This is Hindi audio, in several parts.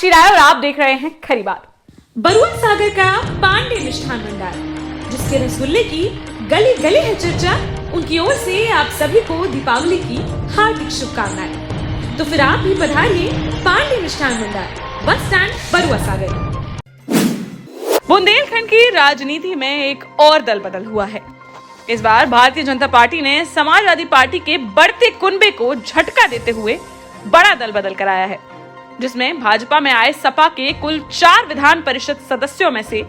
साक्षी राय और आप देख रहे हैं खरी बात। बरुआ सागर का पांडे मिष्ठान भंडार, जिसके रसगुल्ले की गली गली है चर्चा, उनकी ओर से आप सभी को दीपावली की हार्दिक शुभकामनाएं। तो फिर आप भी पधारिए पांडे मिष्ठान भंडार, बस स्टैंड, बरुआ सागर। बुंदेलखंड की राजनीति में एक और दल बदल हुआ है। इस बार भारतीय जनता पार्टी ने समाजवादी पार्टी के बढ़ते कुनबे को झटका देते हुए बड़ा दल बदल कराया है, जिसमें भाजपा में आए सपा के कुल 4 विधान परिषद सदस्यों में से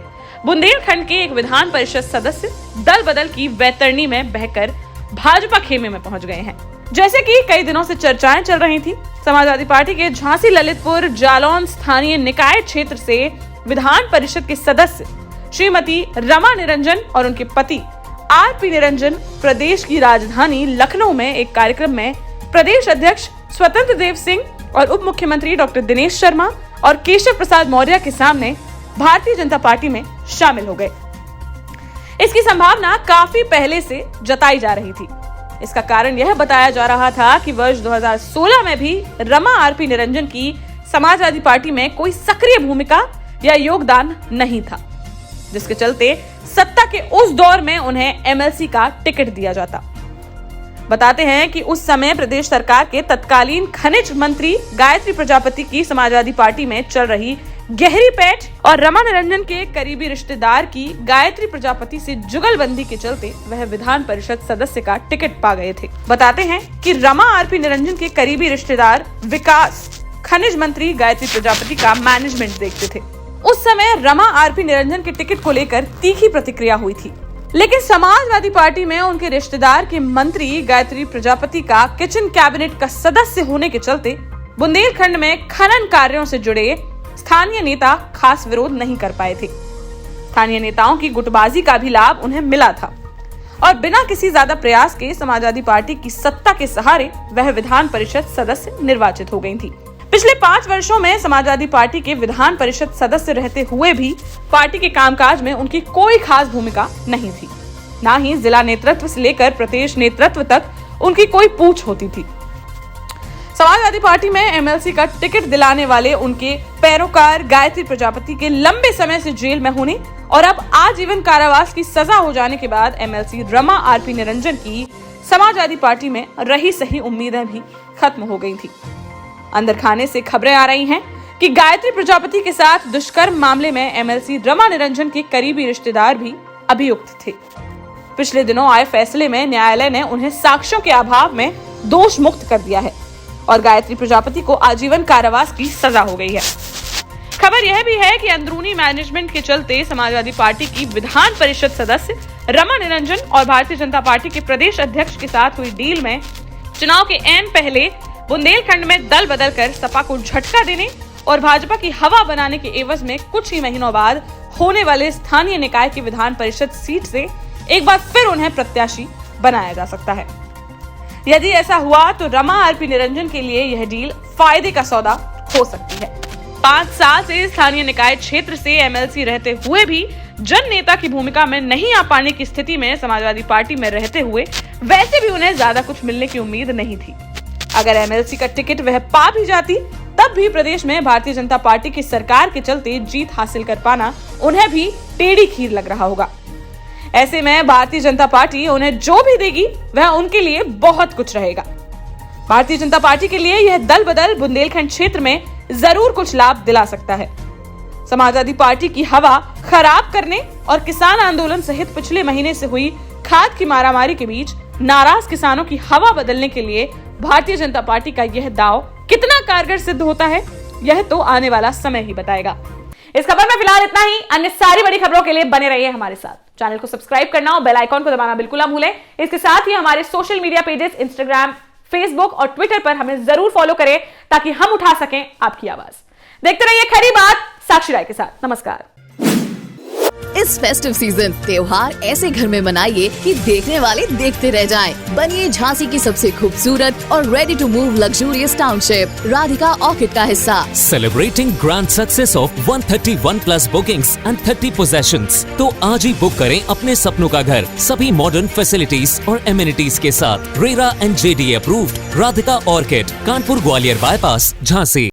बुंदेलखंड के एक विधान परिषद सदस्य दल बदल की वैतरणी में बहकर भाजपा खेमे में पहुंच गए हैं। जैसे कि कई दिनों से चर्चाएं चल रही थी, समाजवादी पार्टी के झांसी ललितपुर जालौन स्थानीय निकाय क्षेत्र से विधान परिषद के सदस्य श्रीमती रमा निरंजन और उनके पति आरपी निरंजन प्रदेश की राजधानी लखनऊ में एक कार्यक्रम में प्रदेश अध्यक्ष स्वतंत्र देव सिंह और उप मुख्यमंत्री डॉक्टर दिनेश शर्मा और केशव प्रसाद मौर्य के सामने भारतीय जनता पार्टी में शामिल हो गए। इसकी संभावना काफी पहले से जताई जा रही थी। इसका कारण यह बताया जा रहा था कि वर्ष 2016 में भी रमा आरपी निरंजन की समाजवादी पार्टी में कोई सक्रिय भूमिका या योगदान नहीं था, जिसके चलते सत्ता के उस दौर में उन्हें एमएलसी का टिकट दिया जाता। बताते हैं कि उस समय प्रदेश सरकार के तत्कालीन खनिज मंत्री गायत्री प्रजापति की समाजवादी पार्टी में चल रही गहरी पैठ और रमा निरंजन के करीबी रिश्तेदार की गायत्री प्रजापति से जुगलबंदी के चलते वह विधान परिषद सदस्य का टिकट पा गए थे। बताते हैं कि रमा आरपी निरंजन के करीबी रिश्तेदार विकास खनिज मंत्री गायत्री प्रजापति का मैनेजमेंट देखते थे। उस समय रमा आरपी निरंजन के टिकट को लेकर तीखी प्रतिक्रिया हुई थी, लेकिन समाजवादी पार्टी में उनके रिश्तेदार के मंत्री गायत्री प्रजापति का किचन कैबिनेट का सदस्य होने के चलते बुंदेलखंड में खनन कार्यों से जुड़े स्थानीय नेता खास विरोध नहीं कर पाए थे। स्थानीय नेताओं की गुटबाजी का भी लाभ उन्हें मिला था और बिना किसी ज्यादा प्रयास के समाजवादी पार्टी की सत्ता के सहारे वह विधान परिषद सदस्य निर्वाचित हो गई थी। पिछले 5 वर्षों में समाजवादी पार्टी के विधान परिषद सदस्य रहते हुए भी पार्टी के कामकाज में उनकी कोई खास भूमिका नहीं थी। न ही जिला नेतृत्व से लेकर प्रदेश नेतृत्व तक उनकी कोई पूछ होती थी। समाजवादी पार्टी में एमएलसी का टिकट दिलाने वाले उनके पैरोकार गायत्री प्रजापति के लंबे समय से जेल में होने और अब आजीवन कारावास की सजा हो जाने के बाद एमएलसी रमा आरपी निरंजन की समाजवादी पार्टी में रही सही उम्मीदें भी खत्म हो गई थी। अंदर खाने से खबरें आ रही हैं कि गायत्री प्रजापति के साथ दुष्कर्म मामले में एमएलसी रमा निरंजन के करीबी रिश्तेदार भी अभियुक्त थे। पिछले दिनों आए फैसले में न्यायालय ने उन्हें साक्ष्यों के अभाव में दोष मुक्त कर दिया है और गायत्री प्रजापति को आजीवन कारावास की सजा हो गई है। खबर यह भी है कि अंदरूनी मैनेजमेंट के चलते समाजवादी पार्टी की विधान परिषद सदस्य रमा निरंजन और भारतीय जनता पार्टी के प्रदेश अध्यक्ष के साथ हुई डील में चुनाव के ऐन पहले बुंदेलखंड में दल बदल कर सपा को झटका देने और भाजपा की हवा बनाने के एवज में कुछ ही महीनों बाद होने वाले स्थानीय निकाय की विधान परिषद सीट से एक बार फिर उन्हें प्रत्याशी बनाया जा सकता है। यदि ऐसा हुआ तो रमा आरपी निरंजन के लिए यह डील फायदे का सौदा हो सकती है। 5 साल से स्थानीय निकाय क्षेत्र से एमएलसी रहते हुए भी जन नेता की भूमिका में नहीं आ पाने की स्थिति में समाजवादी पार्टी में रहते हुए वैसे भी उन्हें ज्यादा कुछ मिलने की उम्मीद नहीं थी। अगर एमएलसी का टिकट वह पा भी जाती तब भी प्रदेश में भारतीय जनता पार्टी की सरकार के चलते जीत हासिल कर पाना उन्हें भी टेढ़ी खीर लग रहा होगा। ऐसे में भारतीय जनता पार्टी उन्हें जो भी देगी वह उनके लिए बहुत कुछ रहेगा। भारतीय जनता पार्टी के लिए यह दल बदल बुंदेलखंड क्षेत्र में जरूर कुछ लाभ दिला सकता है। समाजवादी पार्टी की हवा खराब करने और किसान आंदोलन सहित पिछले महीने से हुई खाद की मारामारी के बीच नाराज किसानों की हवा बदलने के लिए भारतीय जनता पार्टी का यह दांव कितना कारगर सिद्ध होता है, यह तो आने वाला समय ही बताएगा। इस खबर में फिलहाल इतना ही। अन्य सारी बड़ी खबरों के लिए बने रहिए हमारे साथ। चैनल को सब्सक्राइब करना और बेल आइकॉन को दबाना बिल्कुल ना भूलें। इसके साथ ही हमारे social media pages Instagram, Facebook और ट्विटर पर हमें जरूर फॉलो करें ताकि हम उठा सकें आपकी आवाज। देखते रहिए खरी बात साक्षी राय के साथ। नमस्कार। इस फेस्टिव सीजन त्योहार ऐसे घर में मनाइए कि देखने वाले देखते रह जाएं। बनिए झांसी की सबसे खूबसूरत और ready to move luxurious township Radhika orchid का हिस्सा। Celebrating grand success of 131+ bookings and 30 possessions. तो आज ही बुक करें अपने सपनों का घर सभी मॉडर्न फैसिलिटीज और एमिनिटीज के साथ। RERA and JDA approved Radhika orchid, Kanpur Gwalior bypass, Jhansi.